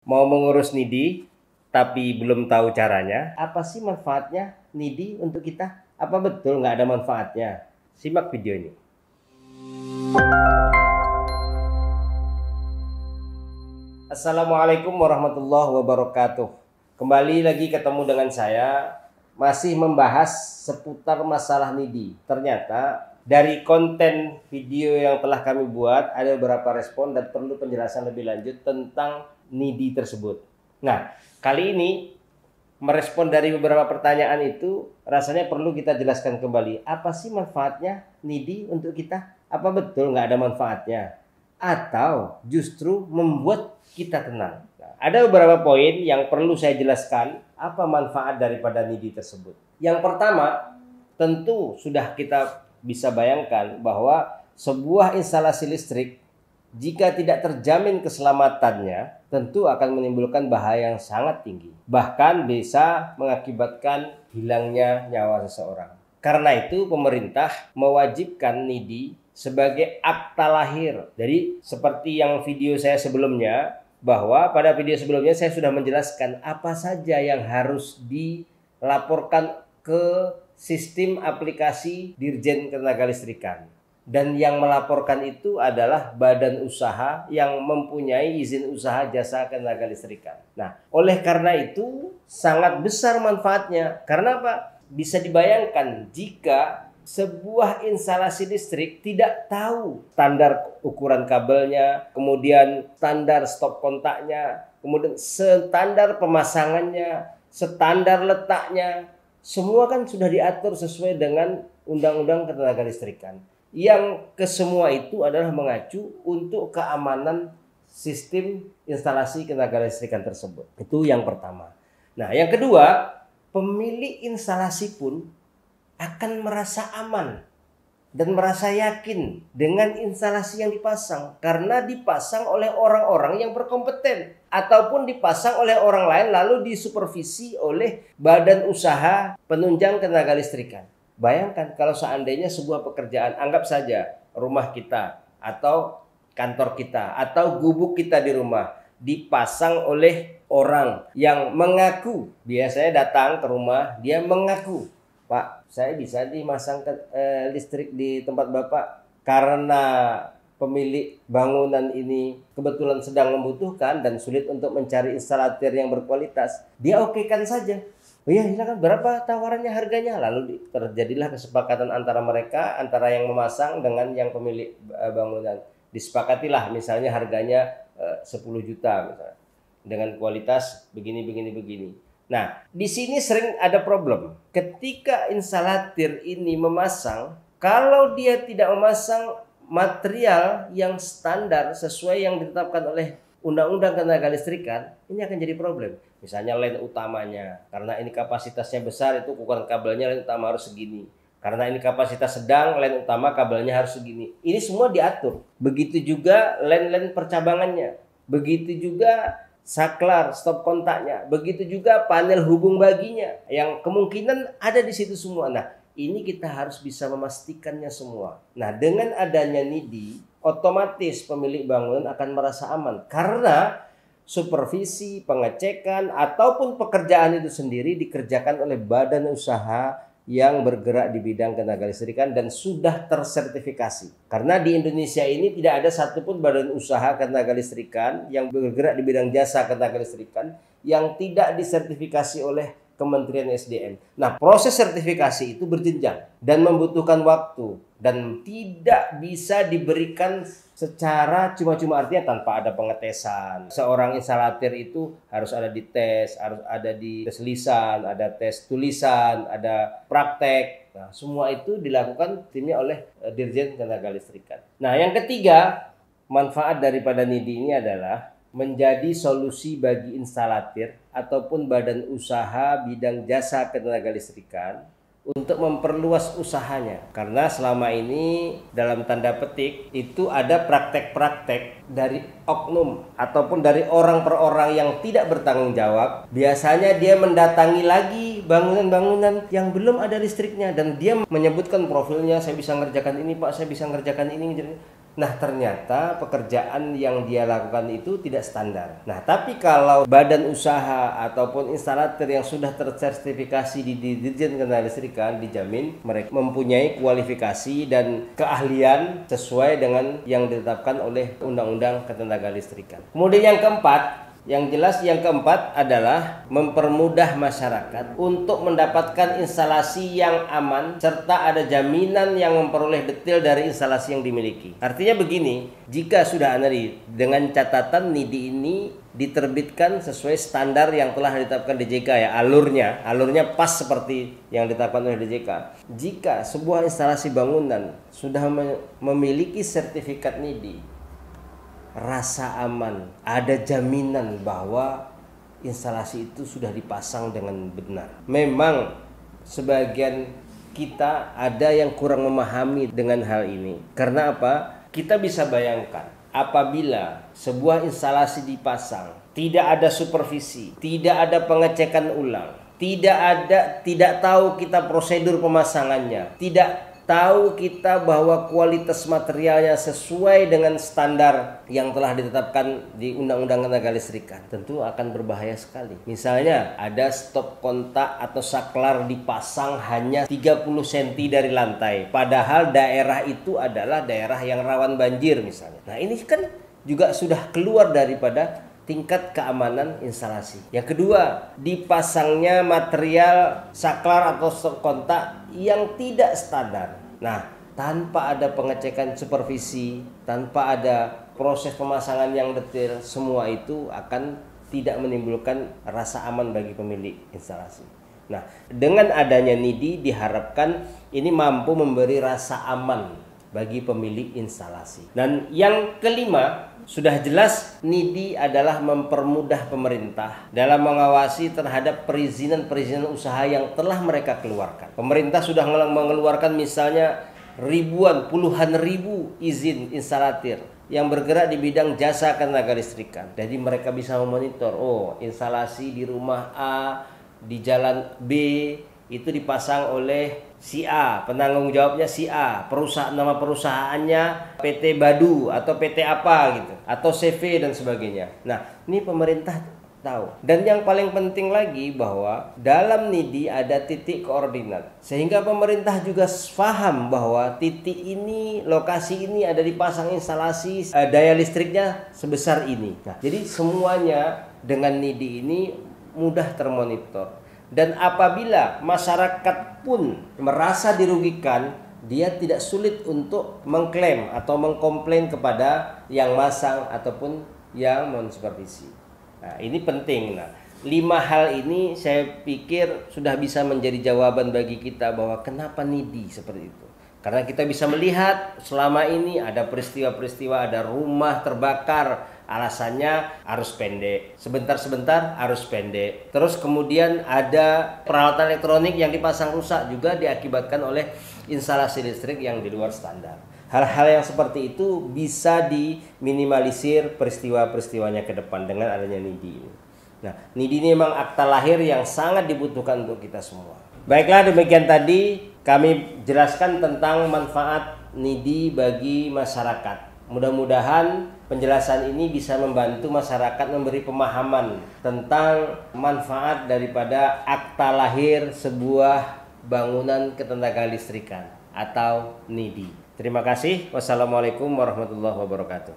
Mau mengurus NIDI tapi belum tahu caranya, apa sih manfaatnya NIDI untuk kita? Apa betul nggak ada manfaatnya? Simak video ini. Assalamualaikum warahmatullahi wabarakatuh. Kembali lagi ketemu dengan saya, masih membahas seputar masalah NIDI. Ternyata dari konten video yang telah kami buat ada beberapa respon dan perlu penjelasan lebih lanjut tentang NIDI tersebut. Nah, kali ini merespon dari beberapa pertanyaan itu rasanya perlu kita jelaskan kembali. Apa sih manfaatnya NIDI untuk kita? Apa betul nggak ada manfaatnya? Atau justru membuat kita tenang? Nah, ada beberapa poin yang perlu saya jelaskan apa manfaat daripada NIDI tersebut. Yang pertama, tentu sudah kita bisa bayangkan bahwa sebuah instalasi listrik jika tidak terjamin keselamatannya tentu akan menimbulkan bahaya yang sangat tinggi. Bahkan bisa mengakibatkan hilangnya nyawa seseorang. Karena itu pemerintah mewajibkan NIDI sebagai akta lahir. Jadi seperti yang video saya sebelumnya, bahwa pada video sebelumnya saya sudah menjelaskan apa saja yang harus dilaporkan ke sistem aplikasi Dirjen Ketenagalistrikan. Dan yang melaporkan itu adalah badan usaha yang mempunyai izin usaha jasa ketenagalistrikan. Nah, oleh karena itu sangat besar manfaatnya. Karena apa? Bisa dibayangkan jika sebuah instalasi listrik tidak tahu standar ukuran kabelnya, kemudian standar stop kontaknya, kemudian standar pemasangannya, standar letaknya, semua kan sudah diatur sesuai dengan Undang-Undang Ketenagalistrikan. Yang kesemua itu adalah mengacu untuk keamanan sistem instalasi ketenagalistrikan tersebut. Itu yang pertama. Nah, yang kedua, pemilik instalasi pun akan merasa aman dan merasa yakin dengan instalasi yang dipasang karena dipasang oleh orang-orang yang berkompeten ataupun dipasang oleh orang lain lalu disupervisi oleh badan usaha penunjang ketenagalistrikan. Bayangkan kalau seandainya sebuah pekerjaan, anggap saja rumah kita atau kantor kita atau gubuk kita di rumah dipasang oleh orang yang mengaku, biasanya datang ke rumah, dia mengaku, "Pak, saya bisa dimasang listrik di tempat Bapak karena pemilik bangunan ini kebetulan sedang membutuhkan dan sulit untuk mencari instalator yang berkualitas." Dia okekan saja. "Oh iya, silakan, berapa tawarannya, harganya?" Lalu terjadilah kesepakatan antara mereka, antara yang memasang dengan yang pemilik bangunan. Disepakatilah misalnya harganya 10 juta misalnya. Dengan kualitas begini. Nah, di sini sering ada problem. Ketika instalator ini memasang, kalau dia tidak memasang material yang standar sesuai yang ditetapkan oleh Undang-Undang Ketenagalistrikan, ini akan jadi problem. Misalnya line utamanya, karena ini kapasitasnya besar, itu ukuran kabelnya line utama harus segini. Karena ini kapasitas sedang, line utama kabelnya harus segini. Ini semua diatur. Begitu juga line-line percabangannya. Begitu juga saklar, stop kontaknya. Begitu juga panel hubung baginya yang kemungkinan ada di situ semua. Nah, ini kita harus bisa memastikannya semua. Nah, dengan adanya NIDI, otomatis pemilik bangunan akan merasa aman karena supervisi, pengecekan ataupun pekerjaan itu sendiri dikerjakan oleh badan usaha yang bergerak di bidang ketenagalistrikan dan sudah tersertifikasi. Karena di Indonesia ini tidak ada satupun badan usaha ketenagalistrikan yang bergerak di bidang jasa ketenagalistrikan yang tidak disertifikasi oleh Kementerian SDM. Nah, proses sertifikasi itu berjenjang dan membutuhkan waktu dan tidak bisa diberikan secara cuma-cuma, artinya tanpa ada pengetesan. Seorang instalator itu harus ada di tes, harus ada di tes lisan, ada tes tulisan, ada praktek. Nah, semua itu dilakukan timnya oleh Dirjen Ketenagalistrikan. Nah, yang ketiga, manfaat daripada NIDI ini adalah menjadi solusi bagi instalator ataupun badan usaha bidang jasa ketenagalistrikan untuk memperluas usahanya. Karena selama ini dalam tanda petik itu ada praktek-praktek dari oknum ataupun dari orang per orang yang tidak bertanggung jawab. Biasanya dia mendatangi lagi bangunan-bangunan yang belum ada listriknya dan dia menyebutkan profilnya, "Saya bisa ngerjakan ini Pak, saya bisa ngerjakan ini." Nah, ternyata pekerjaan yang dia lakukan itu tidak standar. Nah, tapi kalau badan usaha ataupun instalator yang sudah tersertifikasi di Dirjen Ketenagalistrikan, dijamin mereka mempunyai kualifikasi dan keahlian sesuai dengan yang ditetapkan oleh Undang-Undang Ketenagalistrikan. Kemudian yang keempat, yang keempat adalah mempermudah masyarakat untuk mendapatkan instalasi yang aman serta ada jaminan yang memperoleh detail dari instalasi yang dimiliki. Artinya begini, jika sudah dengan catatan NIDI ini diterbitkan sesuai standar yang telah ditetapkan DJK, ya, alurnya pas seperti yang ditetapkan oleh DJK. Jika sebuah instalasi bangunan sudah memiliki sertifikat NIDI, rasa aman, ada jaminan bahwa instalasi itu sudah dipasang dengan benar. Memang sebagian kita ada yang kurang memahami dengan hal ini. Karena apa? Kita bisa bayangkan apabila sebuah instalasi dipasang, tidak ada supervisi, tidak ada pengecekan ulang, tidak tahu kita prosedur pemasangannya, tidak tahu kita bahwa kualitas materialnya sesuai dengan standar yang telah ditetapkan di Undang-Undang Ketenagalistrikan, tentu akan berbahaya sekali. Misalnya ada stop kontak atau saklar dipasang hanya 30 cm dari lantai, padahal daerah itu adalah daerah yang rawan banjir misalnya. Nah, ini kan juga sudah keluar daripada tingkat keamanan instalasi. Yang kedua, dipasangnya material saklar atau stop kontak yang tidak standar. Nah, tanpa ada pengecekan supervisi, tanpa ada proses pemasangan yang detail, semua itu akan tidak menimbulkan rasa aman bagi pemilik instalasi. Nah, dengan adanya NIDI diharapkan ini mampu memberi rasa aman bagi pemilik instalasi. Dan yang kelima, sudah jelas NIDI adalah mempermudah pemerintah dalam mengawasi terhadap perizinan usaha yang telah mereka keluarkan. Pemerintah sudah mengeluarkan misalnya puluhan ribu izin instalatir yang bergerak di bidang jasa ketenagalistrikan. Jadi mereka bisa memonitor, instalasi di rumah A, di jalan B itu dipasang oleh si A, penanggung jawabnya si A, nama perusahaannya PT Badu atau PT apa gitu, atau CV dan sebagainya. Nah, ini pemerintah tahu. Dan yang paling penting lagi bahwa dalam NIDI ada titik koordinat, sehingga pemerintah juga paham bahwa titik ini, lokasi ini ada dipasang instalasi daya listriknya sebesar ini. Nah, jadi semuanya dengan NIDI ini mudah termonitor. Dan apabila masyarakat pun merasa dirugikan, dia tidak sulit untuk mengklaim atau mengkomplain kepada yang masang ataupun yang mensupervisi. Nah, ini penting. Nah, 5 hal ini saya pikir sudah bisa menjadi jawaban bagi kita bahwa kenapa NIDI seperti itu. Karena kita bisa melihat selama ini ada peristiwa-peristiwa, ada rumah terbakar, alasannya arus pendek, sebentar-sebentar arus pendek. Terus kemudian ada peralatan elektronik yang dipasang rusak juga diakibatkan oleh instalasi listrik yang di luar standar. Hal-hal yang seperti itu bisa diminimalisir peristiwa-peristiwanya ke depan dengan adanya NIDI ini. Nah, NIDI ini memang akta lahir yang sangat dibutuhkan untuk kita semua. Baiklah, demikian tadi kami jelaskan tentang manfaat NIDI bagi masyarakat. Mudah-mudahan penjelasan ini bisa membantu masyarakat memberi pemahaman tentang manfaat daripada akta lahir sebuah bangunan ketenagalistrikan atau NIDI. Terima kasih. Wassalamualaikum warahmatullahi wabarakatuh.